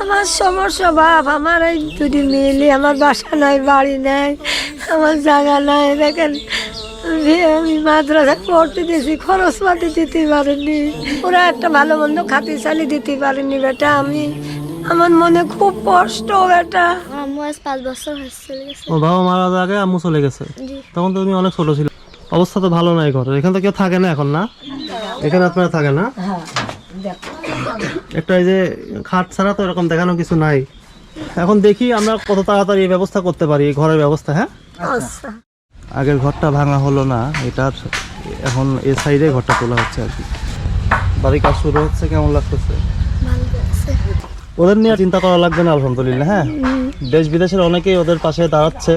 আমার সমস্যা বাপ, আমার এই দুটি মিলি, আমার বাসা নাই, বাড়ি নাই, আমার জায়গা নাই। দেখেন আমি মাদ্রাসা পড়তে দিয়েছি, খরচ পাতি দিতে পারিনি, ওরা একটা ভালো মন্দ খাতি চালি দিতে পারিনি বেটা। আমার মনে খুব কষ্ট বেটা। আম্মু আজ 5 বছর হয়েছে। ও বাবা মারা যাওয়ার আগে আম্মু চলে গেছে, তখন তো তুমি অনেক ছোট ছিল। অবস্থা তো ভালো নাই ঘরে, এখানে তো কেউ থাকে না এখন, না এখানে আপনারা থাকে না? একটা এই যে খাট ছাড়া তো এরকম দেখানো কিছু নাই। এখন দেখি আমরা কত তাড়াতাড়ি এই ব্যবস্থা করতে পারি, এই ঘরের ব্যবস্থা। হ্যাঁ, আচ্ছা আগের ঘরটা ভাঙা হলো না, এটার এখন এই সাইডে ঘরটা তোলা হচ্ছে আর কি। বাড়ির কাজ শুরু হচ্ছে, কেমন লাগতেছে? ওদের নিয়ে চিন্তা করা লাগবে না আলহামদুলিল্লাহ। হ্যাঁ, দেশ বিদেশের অনেকেই ওদের পাশে দাঁড়াচ্ছে।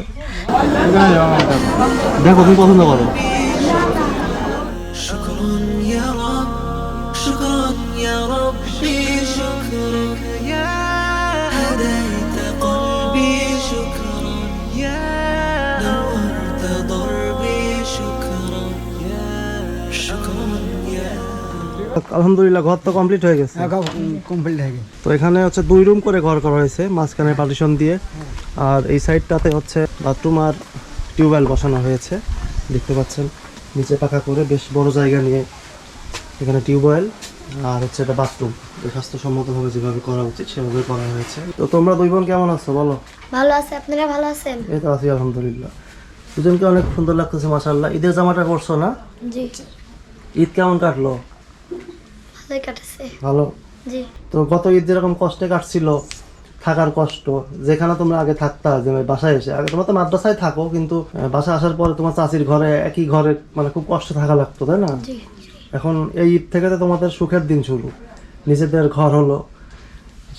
দেখো তুমি পছন্দ করো। আলহামদুলিল্লাহ ঘর তো কমপ্লিট হয়ে গেছে। তো এখানে হচ্ছে 2 রুম করে ঘর করা হয়েছে, মাঝখানে পার্টিশন দিয়ে। আর এই সাইডটাতে হচ্ছে বাথরুম আর টিউবওয়েল বসানো হয়েছে, দেখতে পাচ্ছেন। নিচে পাকা করে বেশ বড় জায়গা নিয়ে এখানে টিউবওয়েল আর হচ্ছে এটা বাথরুম, স্বাস্থ্যসম্মতভাবে যেভাবে করা উচিত সেভাবে করা হয়েছে। তো তোমরা 2 বোন কেমন আছো বলো? ভালো আছে, আপনারা ভালো আছেন? এই তো আছি আলহামদুলিল্লাহ। দুজনকে অনেক সুন্দর লাগতেছে মাশাআল্লাহ। ঈদের জামাটা পরছো না? জি। ঈদ কেমন কাটলো? ভালোই কাটছে। ভালো। জি। তো গত ঈদ যেরকম কষ্টে কাটছিল, থাকার কষ্ট, যেখানে তোমরা আগে থাকতা, যে বাসায় এসে, আগে তোমরা তো মাদ্রাসায় থাকো, কিন্তু বাসায় আসার পরে তোমার চাচির ঘরে, একই ঘরে, মানে খুব কষ্ট থাকা লাগতো, তাই না? জি। এখন এই ঈদ থেকে তো তোমাদের সুখের দিন শুরু, নিজেদের ঘর হলো,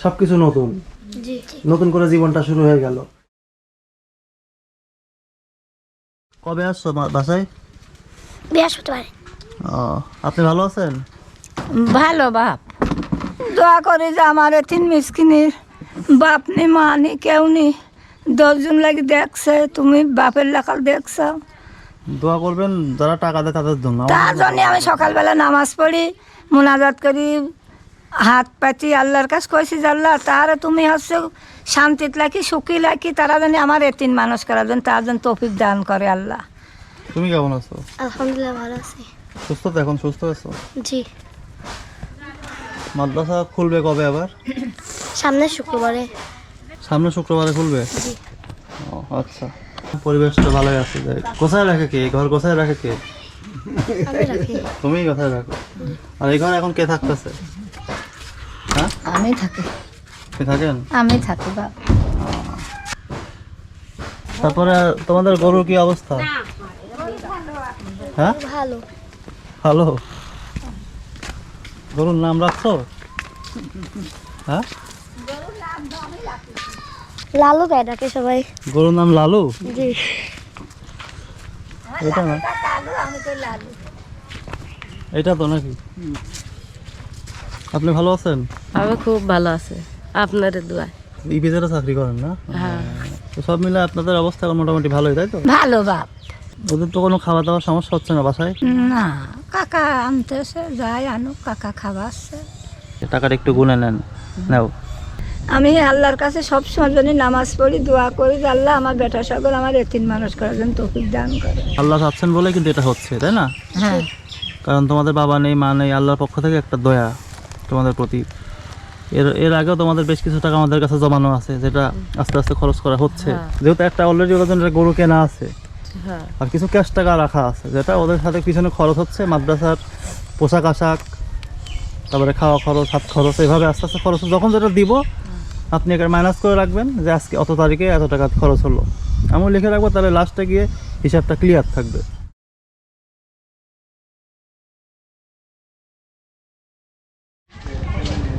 সবকিছু নতুন, জি। নতুন করে জীবনটা শুরু হয়ে গেল। কবে আসছো বাসায়? বৃহস্পতিবার। ও, আপনি ভালো আছেন? ভালো বাপ, দোয়া করে যে আমার এতিন মিসকিনের বাপ নি মা নি কেউ নি, 10 জন লাগি দেখছে, তুমি বাপের লেখাল দেখছো, দোয়া করবেন যারা টাকা দেয় তাদের জন্য। তার জন্য আমি সকালবেলা নামাজ পড়ি, মোনাজাত করি, হাত পাতি আল্লাহর কাছে কইছি যে আল্লাহ তারা তুমি হচ্ছে শান্তিত লাখি, সুখী লাখি, তারা জানি আমার এতিন মানুষ করার জন্য, তার জন্য তৌফিক দান করে আল্লাহ। তুমি কেমন আছো? আলহামদুলিল্লাহ ভালো আছি। সুস্থ তো? এখন সুস্থ আছো? জি। মাদ্রাসা খুলবে কবে আবার? সামনের শুক্রবারে। সামনে শুক্রবারে খুলবে? জি। ও আচ্ছা। পরিবেশটা ভালোই আছে। কোথায় রাখে কে ঘর? কোথায় রাখে কে? আমি রাখি। তুমি কোথায় রাখো? আর এই ঘরে এখন কে থাকতেছে? হ্যাঁ, আমি থাকি। কে থাকেন? আমি থাকি বাপ। তারপরে তোমাদের গরুর কি অবস্থা? হ্যাঁ, ভালো। ভালো। গরুর নাম রাখছো? হ্যাঁ, লালু গায়ে ডাকে সবাই। গরুর নাম লালু? জি। এটা না, এটা তো নাকি? আপনি ভালো আছেন? আমি খুব ভালো আছে আপনার দোয়ায়। ইপিজেডে চাকরি করেন না? হ্যাঁ। তো সব মিলে আপনাদের অবস্থা মোটামুটি ভালোই, তাই তো? ভালো বাপ। ওদের তো কোনো খাওয়া দাওয়ার সমস্যা হচ্ছে না বাসায়? না, কাকা আনতেছে, যাই আনুক, কাকা খাওয়াচ্ছে। টাকাটা একটু গুনে নেন, নাও। আমি আল্লাহর কাছে সবসময় জন্য নামাজ পড়ি, দোয়া করি যে আল্লাহ আমার বেটা সকল আমার এতিম মানুষ করার জন্য তৌফিক দান করে। আল্লাহ চাচ্ছেন বলে কিন্তু এটা হচ্ছে, তাই না? হ্যাঁ, কারণ তোমাদের বাবা নেই, মা নেই, আল্লাহর পক্ষ থেকে একটা দয়া তোমাদের প্রতি। এর আগেও তোমাদের বেশ কিছু টাকা আমাদের কাছে জমানো আছে, যেটা আস্তে আস্তে খরচ করা হচ্ছে। যেহেতু একটা অলরেডি ওদের জন্য গরু কেনা আছে, হ্যাঁ। আর কিছু ক্যাশ টাকা রাখা আছে, যেটা ওদের সাথে পিছনে খরচ হচ্ছে, মাদ্রাসার পোশাক আশাক, তারপরে খাওয়া খরচ, হাত খরচ, এইভাবে আস্তে আস্তে খরচ। যখন যেটা দিব আপনি এখানে মাইনাস করে রাখবেন যে আজকে অত তারিখে এত টাকা খরচ হলো, আমিও লিখে রাখবো, তাহলে লাস্টে গিয়ে হিসাবটা ক্লিয়ার থাকবে।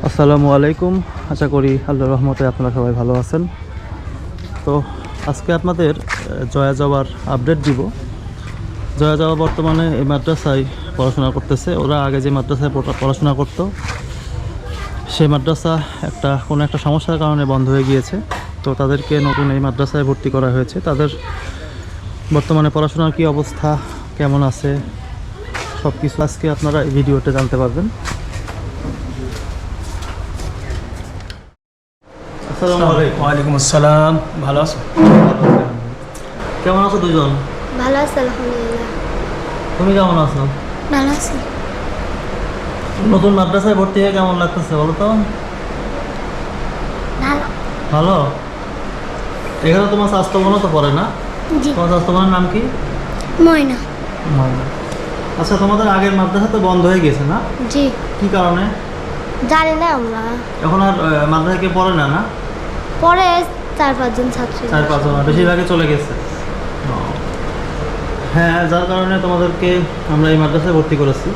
আসসালামু আলাইকুম, আশা করি আল্লাহর রহমতে আপনারা সবাই ভালো আছেন। তো আজকে আপনাদের জয়া জবার আপডেট দিব। জয়া জবা বর্তমানে এই মাদ্রাসায় পড়াশোনা করতেছে। ওরা আগে যে মাদ্রাসায় পড়াশোনা করতো, সেই মাদ্রাসা কোনো একটা সমস্যার কারণে বন্ধ হয়ে গিয়েছে। তো তাদেরকে নতুন এই মাদ্রাসায় ভর্তি করা হয়েছে। তাদের বর্তমানে পড়াশোনার কী অবস্থা, কেমন আছে, সব কিছু আজকে আপনারা এই ভিডিওতে জানতে পারবেন। আসসালামু আলাইকুম। ওয়ালাইকুম আসসালাম। ভালো আছো? কেমন আছো দুজন? ভালো আছে আলহামদুলিল্লাহ। তুমি কেমন আছো? ভালো আছি। নতুন মাদ্রাসায় ভর্তি হয়ে কেমন লাগতেছে বলো তো? ভালো। ভালো। এখানে তোমার স্বাস্থ্য বোনও তো পড়ে না? জি। তোমার স্বাস্থ্য বোনের নাম কি? ময়না। ময়না। আচ্ছা, তোমাদের আগের মাদ্রাসা তো বন্ধ হয়ে গেছে না? জি। কি কারণে? জানি না আমরা। এখন আর মাদ্রাসায় কেউ পড়ে না না? পরে 4-5 জন ছাত্রী। 4-5 জন, বেশিরভাগই চলে গেছে। ও। হ্যাঁ, যার কারণে তোমাদেরকে আমরা এই মাদ্রাসায় ভর্তি করেছি।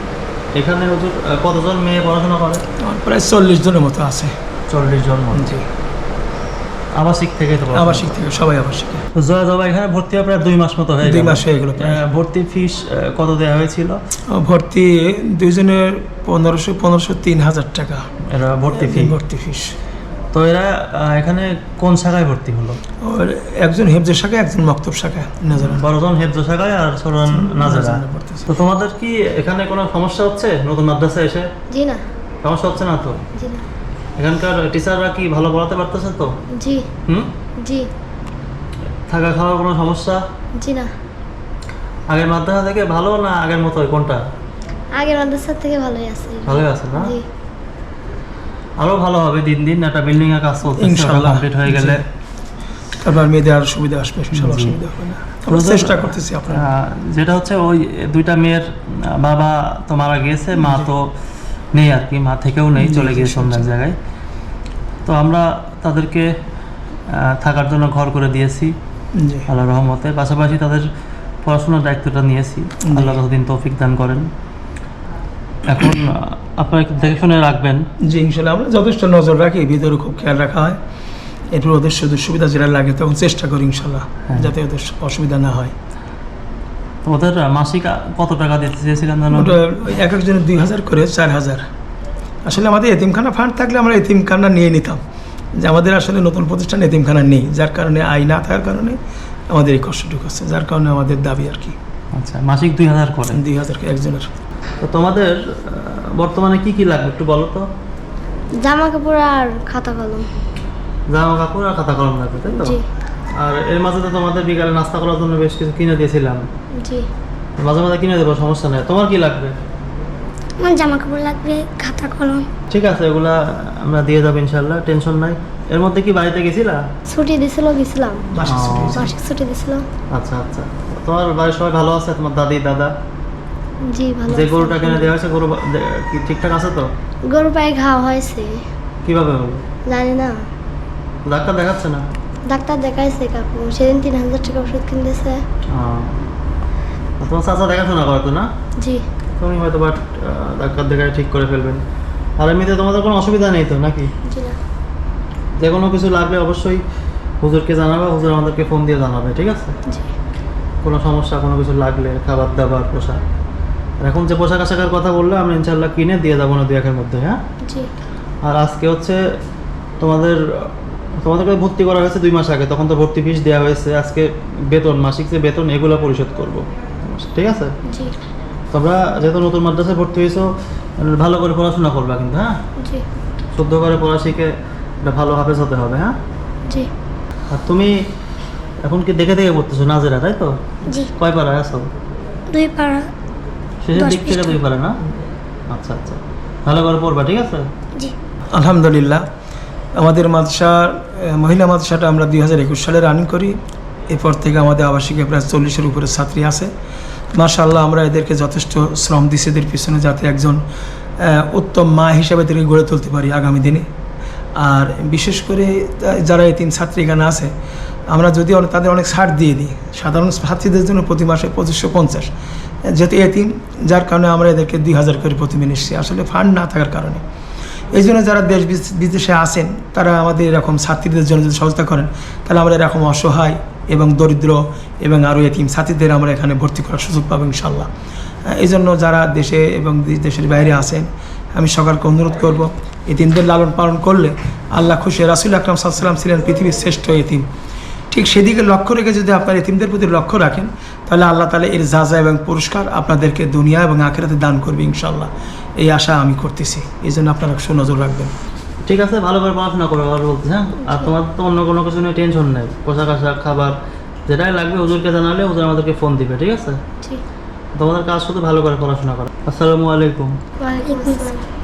এখানে হুজুর কতজন মেয়ে পড়াশোনা করে? আমার প্রায় 40 জনের মতো আছে। 40 জন মতো। জি। আবাসিক থেকে তো পড়াশোনা? আবাসিক থেকে, সবাই আবাসিক। তো জয়া জবা এখানে ভর্তি হওয়া প্রায় 2 মাস মতো হয়ে 2 গেল। মাস হয়ে গেল প্রায়। ভর্তি ফিস কত দেওয়া হয়েছিল? ভর্তি দুইজনের 1500 3000 টাকা এরা ভর্তি ফি। ভর্তি ফিস। তো এরা এখানে কোন শাখায় ভর্তি হলো? আর একজন হেফজের শাখায়, একজন মক্তব শাখায় নাজারা। 12 জন হেফজ শাখায় আর 16 জন নাজারা। তো তোমাদের কি এখানে কোনো সমস্যা হচ্ছে নতুন মাদ্রাসায় এসে? জি না। সমস্যা হচ্ছে না তো? জি না। এখানকার টিচাররা কি ভালো পড়াতে পারতেছে তো? জি। হুম? জি। থাকা খাওয়ার কোনো সমস্যা? জি না। আগের মাদ্রাসা থেকে ভালো না আগের মতোই, কোনটা? আগের মাদ্রাসা থেকে ভালোই আছে। ভালোই আছে না? জি। আরো ভালো হবে দিন দিন। একটা বিল্ডিং এর কাজ চলছে, ইনশাআল্লাহ কমপ্লিট হয়ে গেলে তারপর মেয়েদের আর সুবিধা আসবে, ইনশাআল্লাহ অসুবিধা হবে না। আমরা চেষ্টা করতেছি আপনারা। যেটা হচ্ছে ওই 2টা মেয়ের বাবা তো মারা গিয়েছে, মা তো নেই আর কি, মা থেকেও নেই, চলে গিয়েছে অন্য এক জায়গায়। তো আমরা তাদেরকে থাকার জন্য ঘর করে দিয়েছি জি। আল্লাহর রহমতে। পাশাপাশি তাদের পড়াশোনার দায়িত্বটা নিয়েছি, আল্লাহ যতদিন তৌফিক দান করেন। এখন আপনারা একটু দেখে শুনে রাখবেন। জি ইনশাআল্লাহ আমরা যথেষ্ট নজর রাখি, ভিতরে খুব খেয়াল রাখা হয়। এরপর ওদের শুধু সুবিধা যেটা লাগে তখন চেষ্টা করি ইনশাআল্লাহ যাতে ওদের অসুবিধা না হয়। তো ওদের মাসিক কত টাকা দিতে চেয়েছিলেন জানো? ওটা এক একজনের 2000 করে 4000। আসলে আমাদের এতিমখানা ফান্ড থাকলে আমরা এতিমখানা নিয়ে নিতাম, যে আমাদের আসলে নতুন প্রতিষ্ঠান এতিমখানা নেই, যার কারণে আয় না থাকার কারণে আমাদের এই কষ্টটুকু হচ্ছে, যার কারণে আমাদের দাবি আর কি। আচ্ছা, মাসিক 2000 করে? 2000 একজনের। তো তোমাদের বর্তমানে কি কি লাগবে একটু বলো তো? জামা কাপড় আর খাতা কলম। জামা কাপড় আর খাতা কলম লাগবে, তাই তো? জি। আর এর মাঝে তো তোমাদের বিকালে নাস্তা করার জন্য বেশ কিছু কিনে দিয়েছিলাম, জি। মাঝে মাঝে কিনে দেবো, সমস্যা নেই। তোমার কি লাগবে? আমার জামা কাপড় লাগবে, খাতা কলম। ঠিক আছে, এগুলা আমরা দিয়ে যাবো ইনশাল্লাহ, টেনশন নাই। এর মধ্যে কি বাড়িতে গেছিলা? ছুটি দিছিল, গেছিলাম। মাসিক ছুটি হয়েছে। মাসিক ছুটি দিছিল। আচ্ছা আচ্ছা। তোমার বাড়ির সবাই ভালো আছে? তোমার দাদি দাদা? জি ভালো যে আছে। গরুটা কিনে দেওয়া হয়েছে, গরু কি ঠিকঠাক আছে তো? গরু পায়ে ঘাও হয়েছে। কিভাবে হলো? জানি না। ডাক্তার দেখাচ্ছে না? ডাক্তার দেখাইছে কাকু, সেদিন 3000 টাকা ওষুধ কিনতেছে। তোমার চাচা দেখাশোনা করে তো না? জি। তুমি হয়তো বাট ডাক্তার দেখায় ঠিক করে ফেলবেন। আর এমনিতে তোমাদের কোনো অসুবিধা নেই তো নাকি? জি না। যে কোনো কিছু লাগলে অবশ্যই হুজুরকে জানাবে, হুজুর আমাদেরকে ফোন দিয়ে জানাবে, ঠিক আছে? জি। কোনো সমস্যা, কোনো কিছু লাগলে, খাবার দাবার, পোশাক। আর এখন যে পোশাক আশাকের কথা বললে আমরা ইনশাল্লাহ কিনে দিয়ে যাবো না 2-1 মধ্যে, হ্যাঁ? জি। আর আজকে হচ্ছে তোমাদেরকে ভর্তি করা হয়েছে 2 মাস আগে, তখন তো ভর্তি ফিস দেওয়া হয়েছে। আজকে বেতন, মাসিক যে বেতন, এগুলো পরিশোধ করব, ঠিক আছে? জি। তোমরা যেহেতু নতুন মাদ্রাসায় ভর্তি হয়েছো, ভালো করে পড়াশোনা করবা কিন্তু, হ্যাঁ? জি। শুদ্ধ করে পড়া শিখে এটা ভালো হাফেজ হতে হবে, হ্যাঁ? জি। আর তুমি এখন কি দেখে দেখে পড়তেছো নাজেরা, তাই তো? জি। কয় পাড়ায় আছো? 2 পারা। শেষের 10 দিক থেকে 2 পাড়া না? আচ্ছা আচ্ছা, ভালো করে পড়বা, ঠিক আছে? জি। আলহামদুলিল্লাহ আমাদের মাদ্রাসার মহিলা মাদ্রাসাটা আমরা 2021 সালে রানিং করি। এরপর থেকে আমাদের আবাসিকে প্রায় 40-এর উপরে ছাত্রী আছে। মাশাআল্লাহ আমরা এদেরকে যথেষ্ট শ্রম দিচ্ছি এদের পিছনে, যাতে একজন উত্তম মা হিসাবে এদেরকে গড়ে তুলতে পারি আগামী দিনে। আর বিশেষ করে যারা এতিম ছাত্রী এখানে আছে, আমরা যদি তাদের অনেক ছাড় দিয়ে দিই। সাধারণ ছাত্রীদের জন্য প্রতি মাসে 2550, যেহেতু এতিম, যার কারণে আমরা এদেরকে 2000 করে প্রতি মাসে নিচ্ছি, আসলে ফান্ড না থাকার কারণে। এই জন্য যারা দেশ বিদেশে আছেন তারা আমাদের এরকম ছাত্রীদের জন্য যদি সহযোগিতা করেন, তাহলে আমরা এরকম অসহায় এবং দরিদ্র এবং আরও এতিম ছাত্রীদের আমরা এখানে ভর্তি করার সুযোগ পাবো ইনশাল্লাহ। এই জন্য যারা দেশে এবং দেশের বাইরে আছেন, আমি সকলকে অনুরোধ করব, এতিমদের লালন পালন করলে আল্লাহ খুশি। রাসূল আকরাম সাল্লাল্লাহু আলাইহি ওয়াসাল্লাম ছিলেন পৃথিবীর শ্রেষ্ঠ এতিম। ঠিক সেদিকে লক্ষ্য রেখে যদি আপনার এতিমদের প্রতি লক্ষ্য রাখেন, তাহলে আল্লাহ তাআলা এর জাযা এবং পুরস্কার আপনাদেরকে দুনিয়া এবং আখিরাতে দান করবে ইনশাআল্লাহ। এই আশা আমি করতেছি, এই জন্য আপনারা সুনজর রাখবেন। ঠিক আছে, ভালো করে পড়াশোনা করো আর বলতে, হ্যাঁ। আর তোমার তো অন্য কোনো কিছু নিয়ে টেনশন নেই, পোশাক আশাক খাবার যেটাই লাগবে হুজুরকে জানালে হুজুর আমাদেরকে ফোন দিবে, ঠিক আছে? ঠিক। তোমাদের কাজ শুধু ভালো করে পড়াশোনা করো। আসসালামু আলাইকুম। ওয়ালাইকুম আসসালাম।